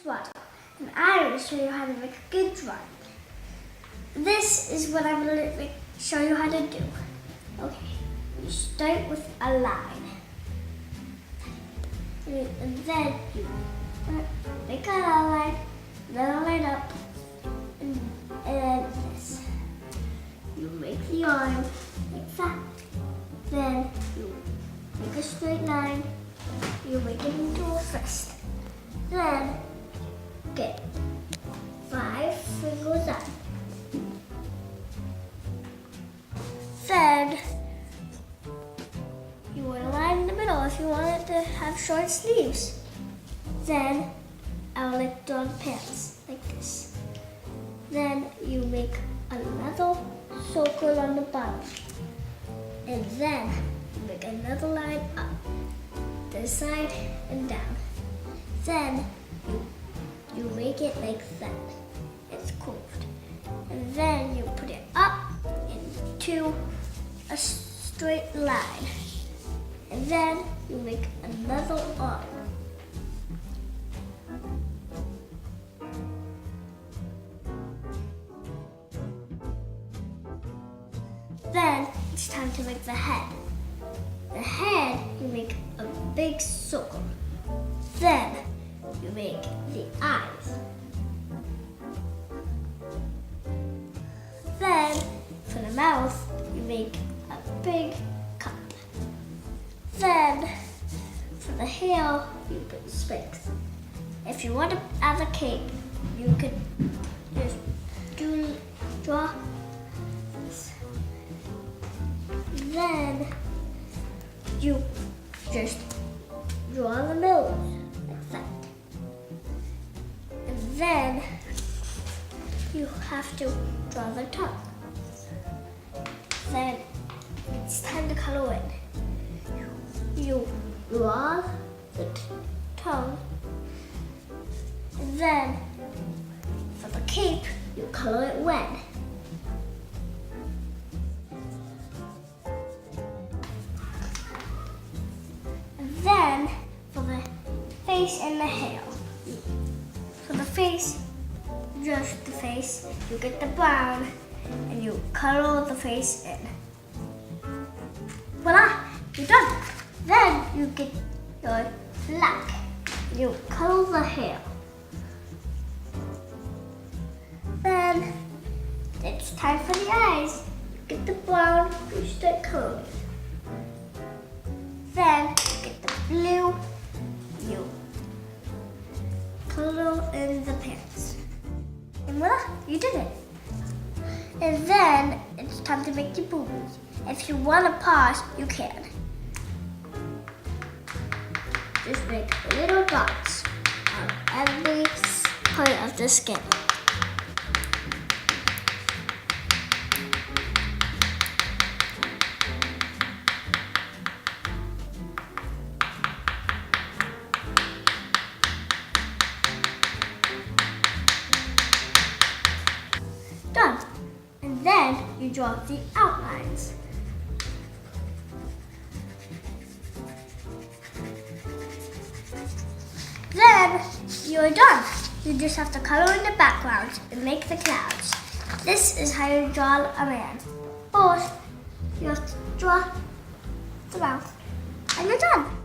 swaddle, and I will show you how to make a good drawing. This is what I'm going to show you how to do. Okay, you start with a line, and then you make an outline, then a line up, and then this. You make the arm like that, then you make a straight line, you make it into a fist. Then get 5 fingers up. Then you want a line in the middle if you want it to have short sleeves. Then I will draw the pants like this. Then you make another circle on the bottom. And then you make another line up, this side and down. Then you make it like that. It's curved. And then you put it up into a straight line. And then you make another arm. Then it's time to make the head. The head, you make a big circle. Then you make the eyes. Then for the mouth, you make a big cup. Then for the hair, you put spikes. If you want to add a cape, you could just draw this. Then you just draw the nose like that. And then you have to draw the tongue. Then it's time to color in. You draw the tongue. And then for the cape, you color it red. Then, for the face and the hair. For the face, just the face, you get the brown and you color the face in. Voila, you're done. Then you get your black. You color the hair. Then it's time for the eyes. You get the brown, you start coloring. Then get the blue, you color in the pants. And voila, you did it. And then it's time to make your boobies. If you want to pause, you can. Just make little dots on every part of the skin. Done. And then you draw the outlines. Then you're done. You just have to color in the background and make the clouds. This is how you draw a man. First, you have to draw the mouth, and you're done.